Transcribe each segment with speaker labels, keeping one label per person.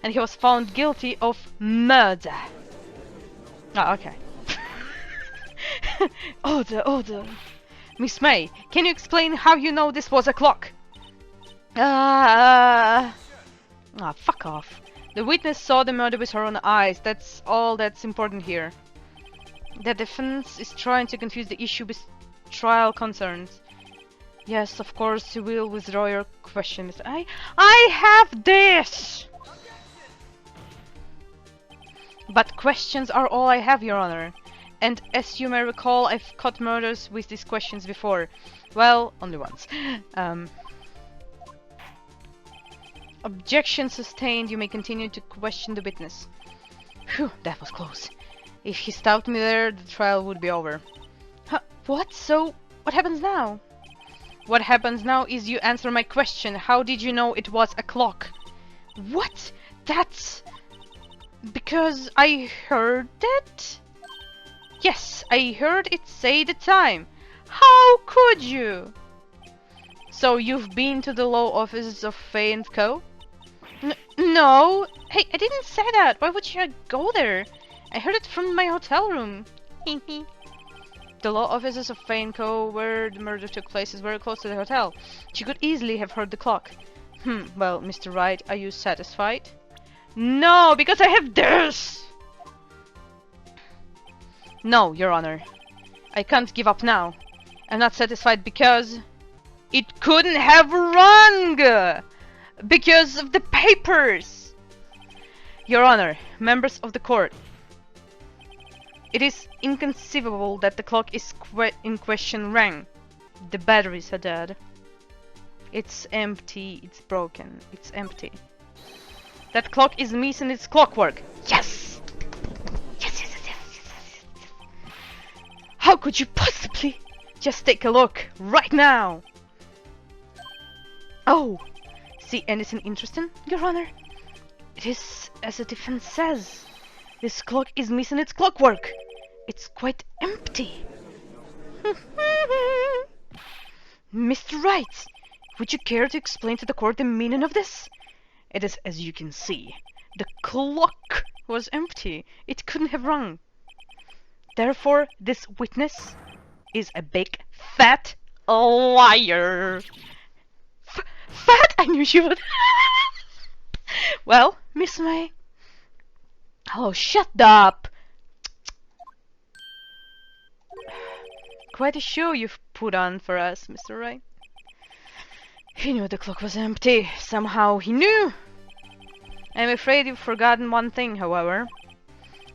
Speaker 1: and he was found guilty of murder. Oh, okay. Order. Miss May, can you explain how you know this was a clock? Fuck off. The witness saw the murder with her own eyes. That's all that's important here. The defense is trying to confuse the issue with trial concerns. Yes, of course, you will withdraw your question, Mr. I have this! But questions are all I have, Your Honor. And as you may recall, I've caught murders with these questions before. Well, only once. Objection sustained. You may continue to question the witness. Phew, that was close. If he stopped me there, the trial would be over. Huh, what? So, what happens now? What happens now is you answer my question. How did you know it was a clock? What? That's... because I heard it? Yes, I heard it say the time. How could you? So you've been to the law offices of Fay & Co? No. Hey, I didn't say that. Why would you go there? I heard it from my hotel room. The law offices of Fay & Co, where the murder took place, is very close to the hotel. She could easily have heard the clock. Well, Mr. Wright, are you satisfied? No, because I have this! No, Your Honor. I can't give up now. I'm not satisfied because... it couldn't have rung! Because of the papers! Your Honor, members of the court. It is inconceivable that the clock is in question rang. The batteries are dead. It's empty, it's broken, it's empty. That clock is missing its clockwork. Yes! Yes. How could you possibly? Just take a look, right now! Oh! See anything interesting, Your Honor? It is as the defense says. This clock is missing its clockwork. It's quite empty. Mr. Wright, would you care to explain to the court the meaning of this? It is as you can see. The clock was empty. It couldn't have rung. Therefore, this witness is a big, fat liar. Fat? I knew she would. Well, Miss May. Oh, shut up! Quite a show you've put on for us, Mr. Wright. He knew the clock was empty. Somehow he knew! I'm afraid you've forgotten one thing, however.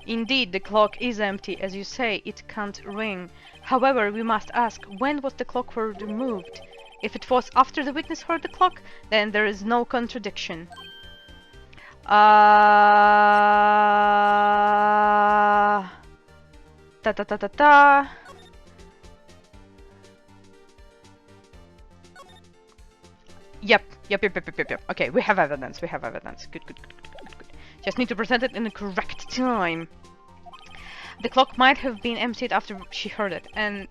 Speaker 1: Indeed, the clock is empty. As you say, it can't ring. However, we must ask, when was the clock removed? If it was after the witness heard the clock, then there is no contradiction. Yep. Okay, we have evidence. Good. Just need to present it in the correct time. The clock might have been emptied after she heard it, and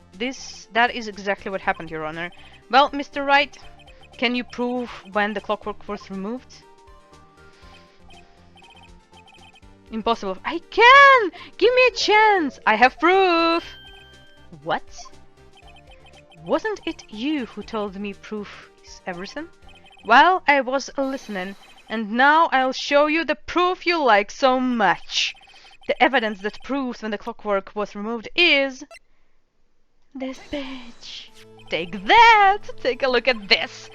Speaker 1: that is exactly what happened, Your Honor. Well, Mr. Wright, can you prove when the clockwork was removed? Impossible. I can! Give me a chance! I have proof! What? Wasn't it you who told me proof is everything? Well, I was listening, and now I'll show you the proof you like so much. The evidence that proves when the clockwork was removed is... this bitch. Take that! Take a look at this!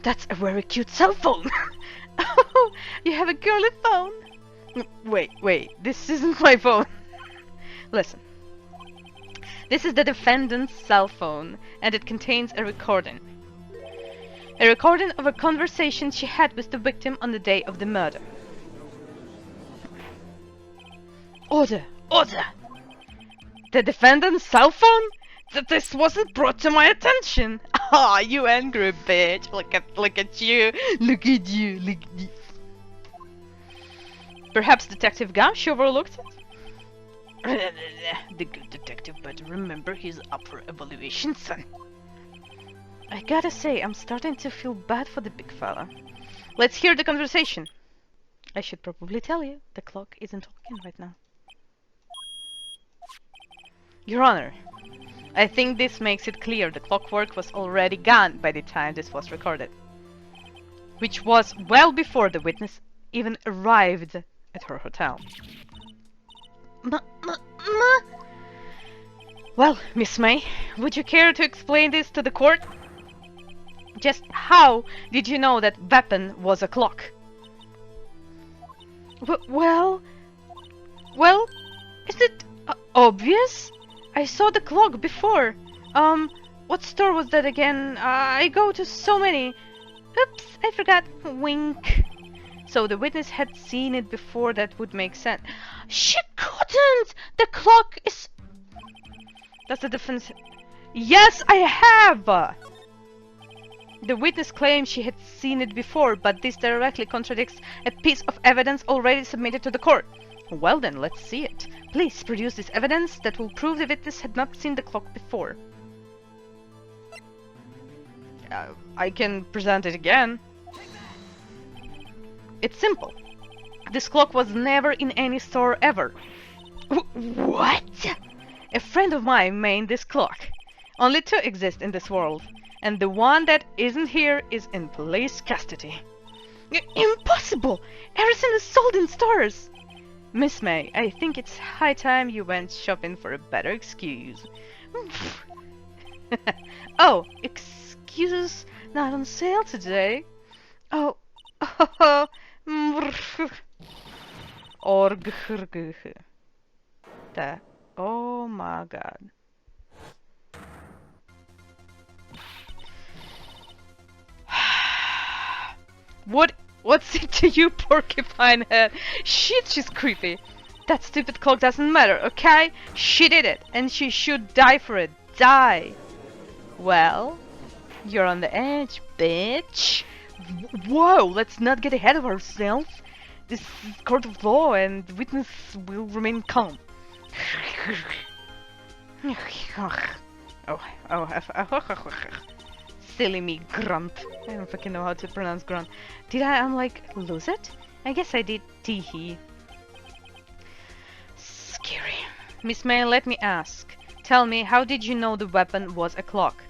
Speaker 1: That's a very cute cell phone! Oh, you have a girly phone? Wait, this isn't my phone. Listen. This is the defendant's cell phone, and it contains a recording. A recording of a conversation she had with the victim on the day of the murder. Order! The defendant's cell phone? This wasn't brought to my attention. Ah, you angry bitch! Look at you! Look at you! Perhaps Detective Gamsh overlooked it? The good detective better remember he's up for evaluation, son. I gotta say, I'm starting to feel bad for the big fella. Let's hear the conversation. I should probably tell you, the clock isn't talking right now. Your Honor, I think this makes it clear the clockwork was already gone by the time this was recorded. Which was well before the witness even arrived at her hotel. Well, Miss May, would you care to explain this to the court? Just how did you know that weapon was a clock? Well, is it obvious? I saw the clock before. What store was that again? I go to so many. Oops, I forgot. Wink. So the witness had seen it before, that would make sense. She couldn't! The clock is... That's the defense... Yes, I have! The witness claimed she had seen it before, but this directly contradicts a piece of evidence already submitted to the court. Well then, let's see it. Please produce this evidence that will prove the witness had not seen the clock before. I can present it again. It's simple. This clock was never in any store ever. What? A friend of mine made this clock. Only two exist in this world, and the one that isn't here is in police custody. Impossible! Everything is sold in stores! Miss May, I think it's high time you went shopping for a better excuse. Oh, excuses not on sale today? Oh, oh my god. What's it to you, porcupine head? Shit, she's creepy. That stupid clock doesn't matter, okay? She did it, and she should die for it. Die! Well, you're on the edge, bitch. Whoa, let's not get ahead of ourselves. This is court of law, and the witness will remain calm. Silly me, grunt. I don't fucking know how to pronounce grunt. Did I, lose it? I guess I did. Teehee. Scary. Miss May, let me ask. Tell me, how did you know the weapon was a clock?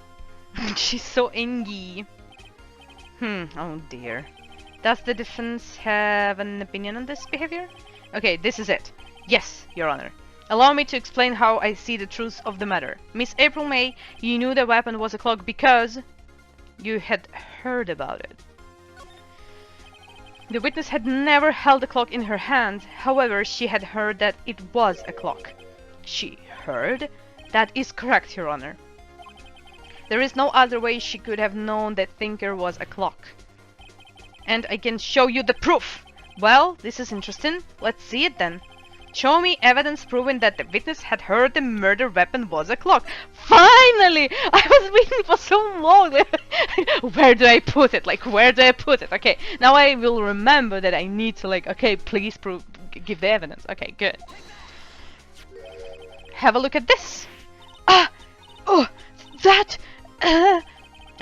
Speaker 1: She's so angry. Oh dear. Does the defense have an opinion on this behavior? Okay, this is it. Yes, Your Honor. Allow me to explain how I see the truth of the matter. Miss April May, you knew the weapon was a clock because you had heard about it. The witness had never held a clock in her hand. However, she had heard that it was a clock. She heard? That is correct, Your Honor. There is no other way she could have known that thinker was a clock. And I can show you the proof. Well, this is interesting. Let's see it then. Show me evidence proving that the witness had heard the murder weapon was a clock. Finally! I was waiting for so long. Where do I put it? Where do I put it? Okay, now I will remember that I need to, okay, please give the evidence. Okay, good. Have a look at this. Oh, that... I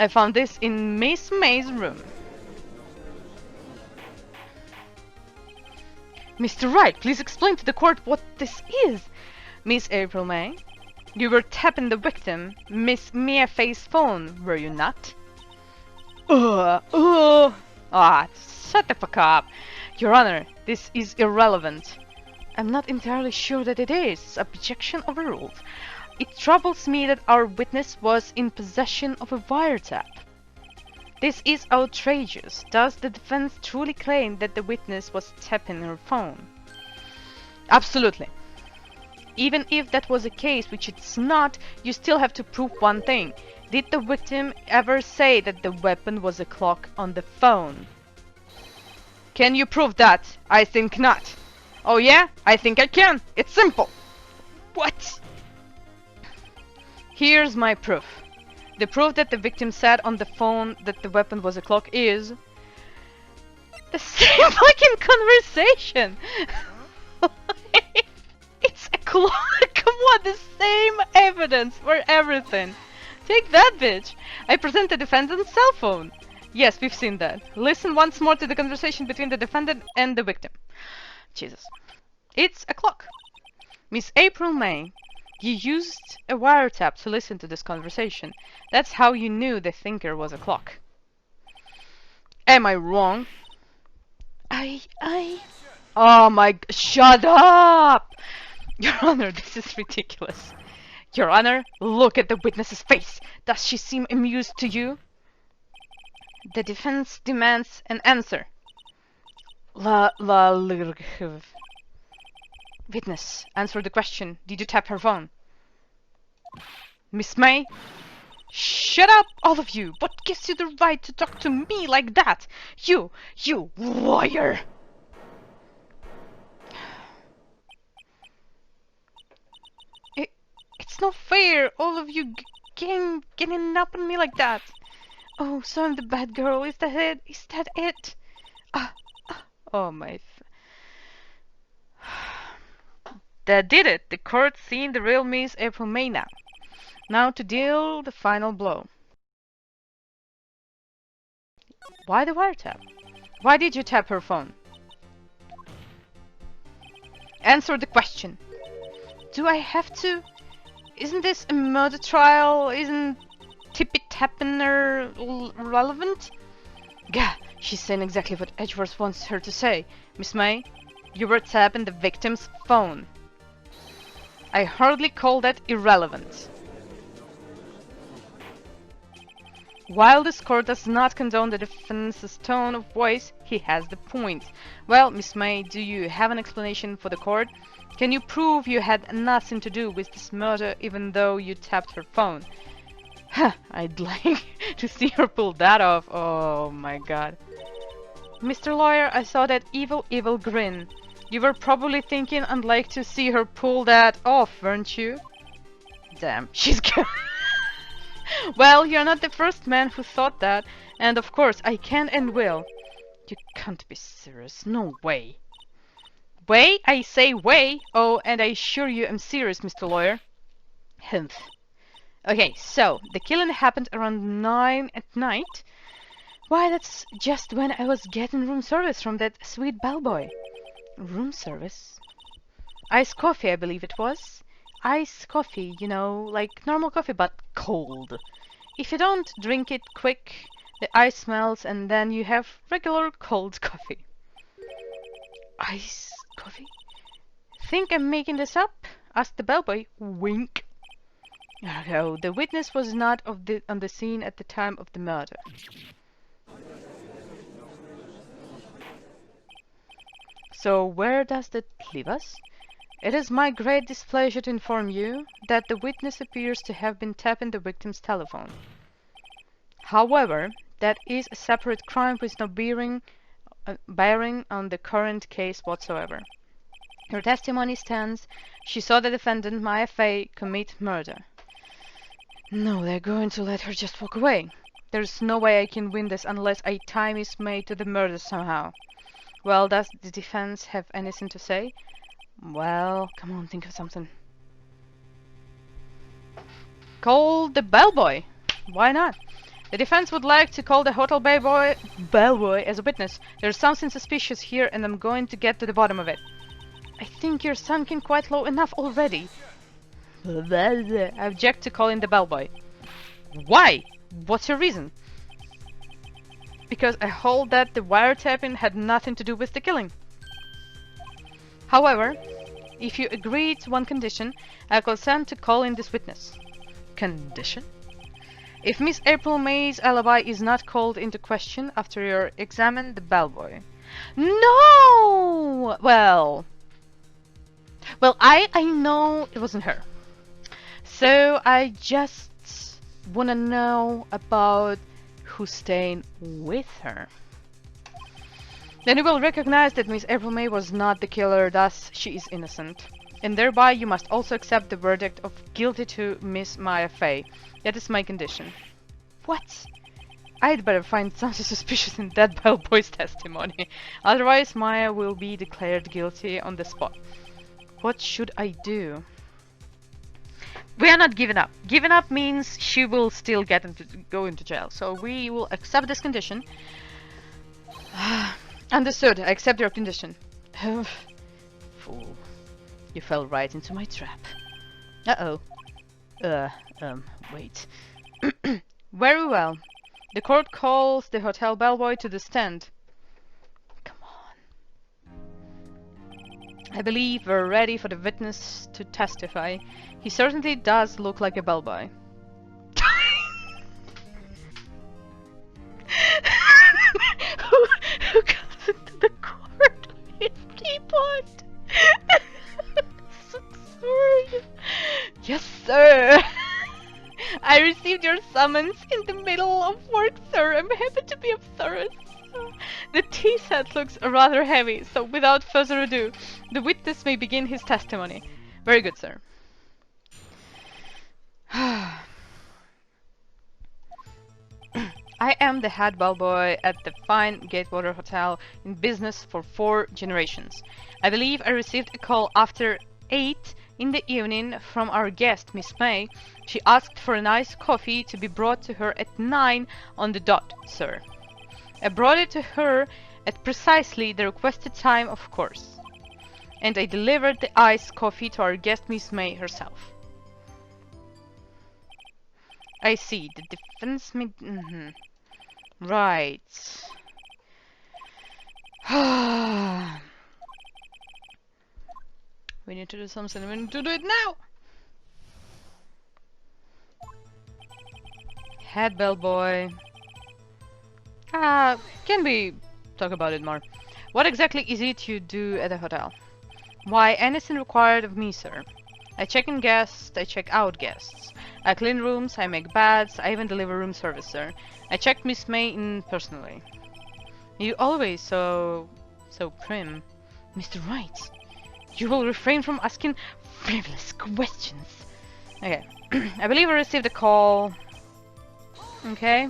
Speaker 1: found this in Miss May's room. Mr. Wright, please explain to the court what this is. Miss April May, you were tapping the victim, Miss Mia Faye's phone, were you not? Shut the fuck up. Your Honor, this is irrelevant. I'm not entirely sure that it is. Objection overruled. It troubles me that our witness was in possession of a wiretap. This is outrageous. Does the defense truly claim that the witness was tapping her phone? Absolutely. Even if that was the case, which it's not, you still have to prove one thing. Did the victim ever say that the weapon was a clock on the phone? Can you prove that? I think not. Oh yeah? I think I can. It's simple. What? Here's my proof. The proof that the victim said on the phone that the weapon was a clock is the same fucking conversation. It's a clock. Come on, the same evidence for everything. Take that, bitch. I present the defendant's cell phone. Yes, we've seen that. Listen once more to the conversation between the defendant and the victim. Jesus. It's a clock. Miss April May, you used a wiretap to listen to this conversation. That's how you knew the thinker was a clock. Am I wrong? Oh my... Shut up! Your Honor, this is ridiculous. Your Honor, look at the witness's face. Does she seem amused to you? The defense demands an answer. Witness, answer the question. Did you tap her phone? Miss May? Shut up, all of you! What gives you the right to talk to me like that? You lawyer! It's not fair, all of you getting up on me like that. Oh, so I'm the bad girl. Is that it? Is that it? Oh my... That did it. The court's seen the real Miss April May now. Now to deal the final blow. Why the wiretap? Why did you tap her phone? Answer the question. Do I have to? Isn't this a murder trial? Isn't tippy-tapping-er relevant? Gah, she's saying exactly what Edgeworth wants her to say. Miss May, you were tapping the victim's phone. I hardly call that irrelevant. While this court does not condone the defense's tone of voice, he has the point. Well, Miss May, do you have an explanation for the court? Can you prove you had nothing to do with this murder even though you tapped her phone? Huh, I'd like to see her pull that off. Oh my god. Mr. Lawyer, I saw that evil grin. You were probably thinking I'd like to see her pull that off, weren't you? Damn, she's good. Well, you're not the first man who thought that, and of course I can and will. You can't be serious, no way. Way? I say way! Oh, and I assure you I'm serious, Mr. Lawyer. Humph. Okay, so, the killing happened around 9 at night. Why, that's just when I was getting room service from that sweet bellboy. Room service? Iced coffee, I believe it was. Iced coffee, you know, like normal coffee, but cold. If you don't drink it quick, the ice melts and then you have regular cold coffee. Ice coffee? Think I'm making this up? Asked the bellboy. Wink. Oh, the witness was not on the scene at the time of the murder. So where does that leave us? It is my great displeasure to inform you that the witness appears to have been tapping the victim's telephone. However, that is a separate crime with no bearing on the current case whatsoever. Her testimony stands. She saw the defendant, Maya Fey, commit murder. No, they're going to let her just walk away. There's no way I can win this unless a time is made to the murder somehow. Well, does the defense have anything to say? Well, come on, think of something. Call the bellboy. Why not? The defense would like to call the hotel bellboy as a witness. There's something suspicious here and I'm going to get to the bottom of it. I think you're sunken quite low enough already. I object to calling the bellboy. Why? What's your reason? Because I hold that the wiretapping had nothing to do with the killing. However, if you agree to one condition, I consent to call in this witness. Condition? If Miss April May's alibi is not called into question after you examine the bellboy. No! Well, I know it wasn't her. So I just wanna know about who's staying with her. Then you will recognize that Miss April May was not the killer, thus she is innocent. And thereby you must also accept the verdict of guilty to Miss Maya Fey. That is my condition. What? I'd better find something suspicious in that bellboy's testimony. Otherwise Maya will be declared guilty on the spot. What should I do? We are not giving up. Giving up means she will still go into jail. So we will accept this condition. Understood. I accept your condition. Fool. You fell right into my trap. Uh-oh. Wait. Very well. The court calls the hotel bellboy to the stand. Come on. I believe we're ready for the witness to testify. He certainly does look like a bellboy. who comes into the court with teapot? It's absurd. Yes, sir. I received your summons in the middle of work, sir. I'm happy to be of service. The tea set looks rather heavy, so without further ado, the witness may begin his testimony. Very good, sir. I am the head bellboy at the fine Gatewater Hotel, in business for 4 generations. I believe I received a call after 8 in the evening from our guest, Miss May. She asked for an iced coffee to be brought to her at 9 on the dot, sir. I brought it to her at precisely the requested time, of course. And I delivered the iced coffee to our guest, Miss May herself. I see. The defense may... Right. We need to do something. We need to do it now! Head bellboy. Can we talk about it more? What exactly is it you do at the hotel? Why, anything required of me, sir. I check in guests, I check out guests. I clean rooms, I make beds, I even deliver room service, sir. I checked Miss May in personally. You always so prim. Mr. Wright, you will refrain from asking frivolous questions. Okay. I believe I received a call. Okay.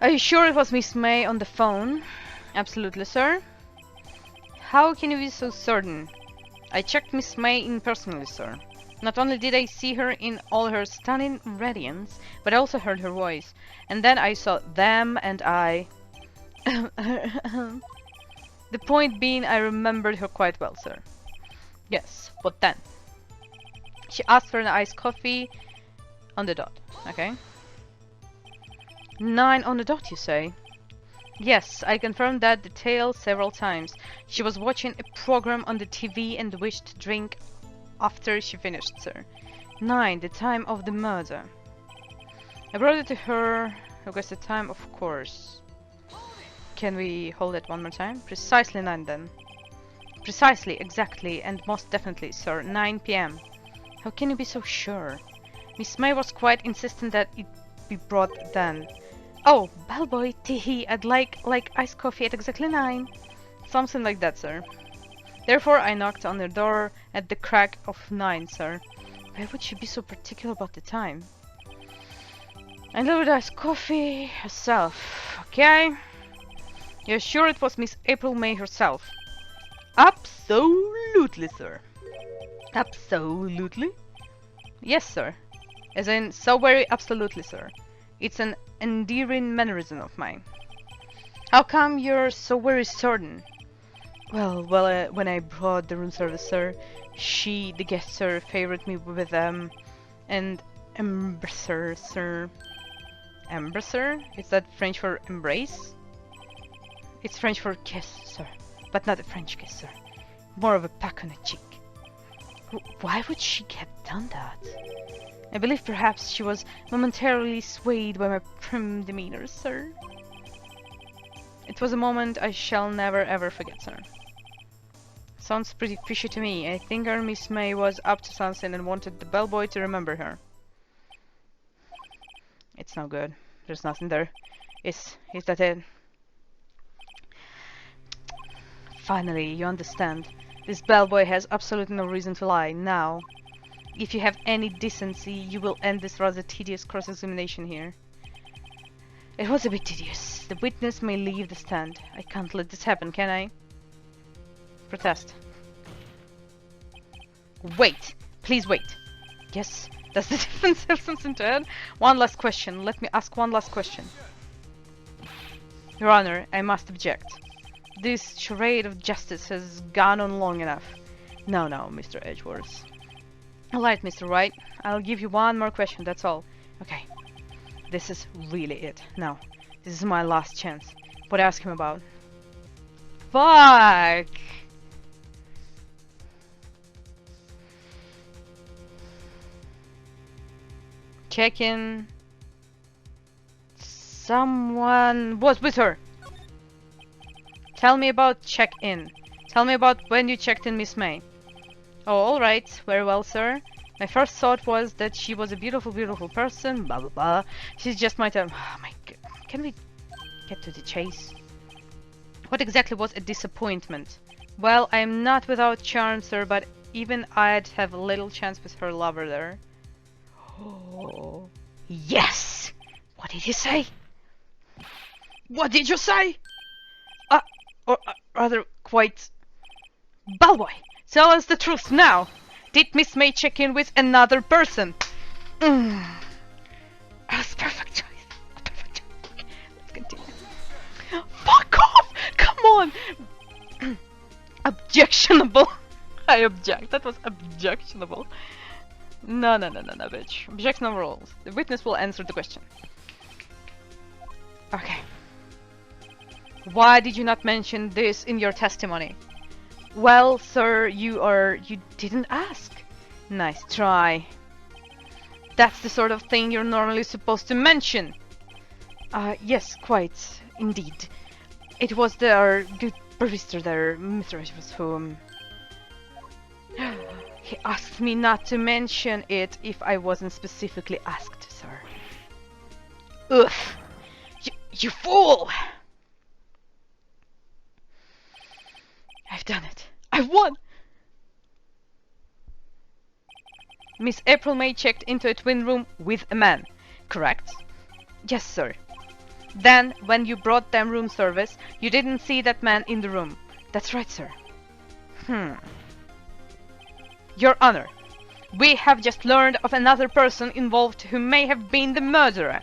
Speaker 1: Are you sure it was Miss May on the phone? Absolutely, sir. How can you be so certain? I checked Miss May in personally, sir. Not only did I see her in all her stunning radiance, but I also heard her voice. And then I saw them and I... The point being, I remembered her quite well, sir. Yes, what then? She asked for an iced coffee on the dot, okay? 9 on the dot, you say? Yes, I confirmed that detail several times. She was watching a program on the TV and wished to drink after she finished, sir. 9, the time of the murder. I brought it to her. Requested time, of course. Can we hold it one more time? Precisely 9 then. Precisely, exactly, and most definitely, sir. 9 p.m. How can you be so sure? Miss May was quite insistent that it be brought then. Oh, bellboy, tee-hee, I'd like iced coffee at exactly 9. Something like that, sir. Therefore, I knocked on her door at the crack of 9, sir. Why would she be so particular about the time? I delivered iced coffee herself, okay? You're sure it was Miss April May herself? Absolutely, sir. Absolutely? Yes, sir. As in, so very absolutely, sir. It's an endearing mannerism of mine. How come you're so very certain? Well, when I brought the room service, sir, she, the guest, sir, favored me with an embracer, sir. Embracer? Is that French for embrace? It's French for kiss, sir, but not a French kiss, sir. More of a peck on the cheek. Why would she have done that? I believe perhaps she was momentarily swayed by my prim demeanor, sir. It was a moment I shall never ever forget, sir. Sounds pretty fishy to me. I think our Miss May was up to something and wanted the bellboy to remember her. It's no good. There's nothing there. Is that it? Finally, you understand. This bellboy has absolutely no reason to lie. Now, if you have any decency, you will end this rather tedious cross-examination here. It was a bit tedious. The witness may leave the stand. I can't let this happen, can I? Protest. Wait! Please wait! Yes, does the defense have something to add? One last question. Let me ask one last question. Your Honor, I must object. This charade of justice has gone on long enough. No, Mr. Edgeworth. Alright, Mr. Wright. I'll give you one more question, that's all. Okay. This is really it. Now, this is my last chance. What ask him about? Fuck! Check in. Someone was with her. Tell me about check-in. Tell me about when you checked in Miss May. Oh, alright. Very well, sir. My first thought was that she was a beautiful, beautiful person. Blah, blah, blah. She's just my time. Oh my god. Can we get to the chase? What exactly was a disappointment? Well, I am not without charm, sir, but even I'd have little chance with her lover there. Oh. Yes! What did he say? What did you say? Or rather, quite... Bellboy, tell us the truth now. Did Miss May check in with another person? That's perfect choice. Perfect choice. Let's continue. Fuck off! Come on! Objectionable. I object. That was objectionable. No, bitch. Objectionable rules. The witness will answer the question. Okay. Why did you not mention this in your testimony? Well, sir, you didn't ask. Nice try. That's the sort of thing you're normally supposed to mention. Yes, quite, indeed. It was our good barrister there, Mr. Edgeworth, whom... He asked me not to mention it if I wasn't specifically asked, sir. Oof! You fool! I've done it. I won! Miss April May checked into a twin room with a man, correct? Yes, sir. Then, when you brought them room service, you didn't see that man in the room. That's right, sir. Your Honor, we have just learned of another person involved who may have been the murderer.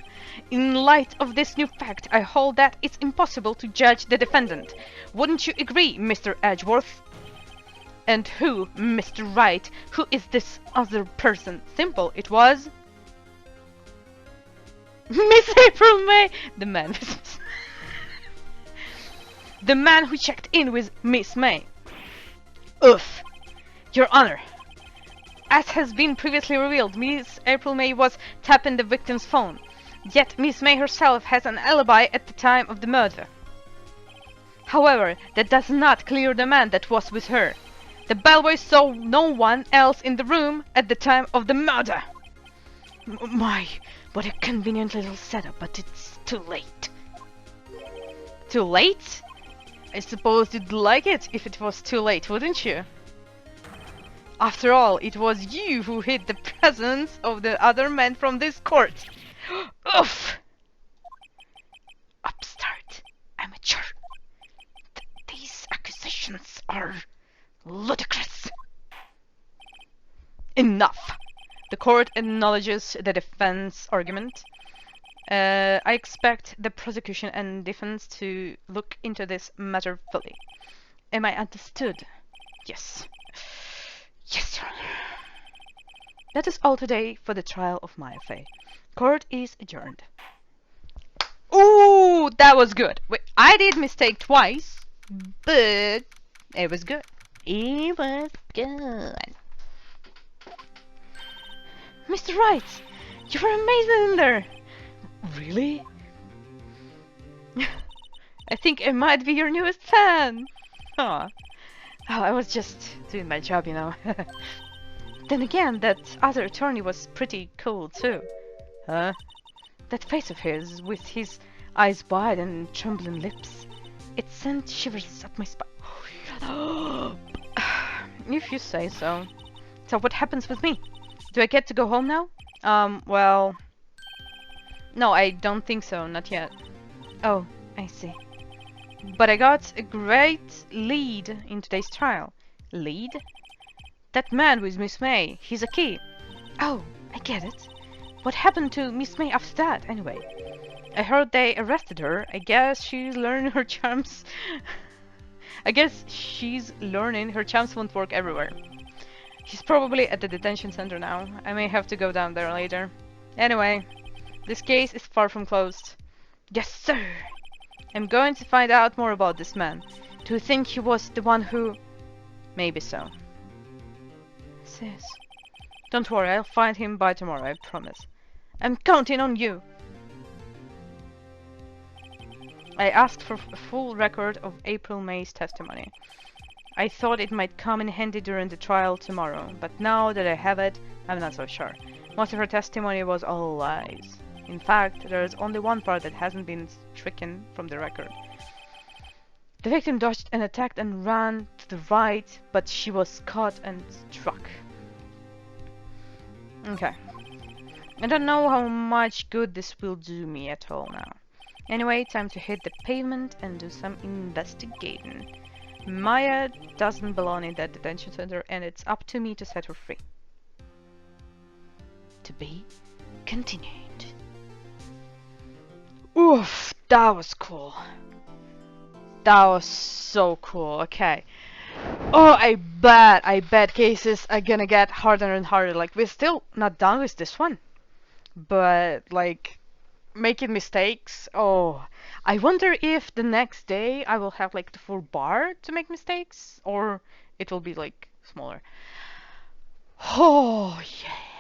Speaker 1: In light of this new fact, I hold that it's impossible to judge the defendant. Wouldn't you agree, Mr. Edgeworth? And who, Mr. Wright, who is this other person? Simple, it was... Miss April May! The man... The man who checked in with Miss May. Oof! Your Honor, as has been previously revealed, Miss April May was tapping the victim's phone. Yet Miss May herself has an alibi at the time of the murder. However, that does not clear the man that was with her. The bellboy saw no one else in the room at the time of the murder. My, what a convenient little setup, but it's too late. Too late? I suppose you'd like it if it was too late, wouldn't you? After all, it was you who hid the presence of the other men from this court. Oof! Upstart, amateur. These accusations are ludicrous. Enough! The court acknowledges the defense argument. I expect the prosecution and defense to look into this matter fully. Am I understood? Yes. Yes, Your Honor. That is all today for the trial of my affair. Court is adjourned. Ooh, that was good. Wait, I did mistake twice, but it was good. It was good. Mr. Wright, you were amazing in there. Really? I think I might be your newest fan. Aw. Oh, I was just doing my job, you know. Then again, that other attorney was pretty cool too. Huh? That face of his, with his eyes wide and trembling lips. It sent shivers up my spine. If you say so. So what happens with me? Do I get to go home now? Well... No, I don't think so, not yet. Oh, I see. But I got a great lead in today's trial. Lead? That man with Miss May, he's a key. Oh, I get it. What happened to Miss May after that, anyway? I heard they arrested her. I guess she's learning her charms. I guess she's learning her charms won't work everywhere. She's probably at the detention center now. I may have to go down there later. Anyway, this case is far from closed. Yes, sir! I'm going to find out more about this man. Do you think he was the one who... Maybe so. Sis. Don't worry, I'll find him by tomorrow, I promise. I'm counting on you! I asked for a full record of April May's testimony. I thought it might come in handy during the trial tomorrow, but now that I have it, I'm not so sure. Most of her testimony was all lies. In fact, there is only one part that hasn't been stricken from the record. The victim dodged an attack and ran to the right, but she was caught and struck. Okay. I don't know how much good this will do me at all now. Anyway, time to hit the pavement and do some investigating. Maya doesn't belong in that detention center, and it's up to me to set her free. To be continued. Oof, that was cool. That was so cool. Okay. Oh, I bet cases are gonna get harder and harder. Like, we're still not done with this one. But, like, making mistakes. Oh, I wonder if the next day I will have, like, the full bar to make mistakes. Or it will be, like, smaller. Oh, yeah.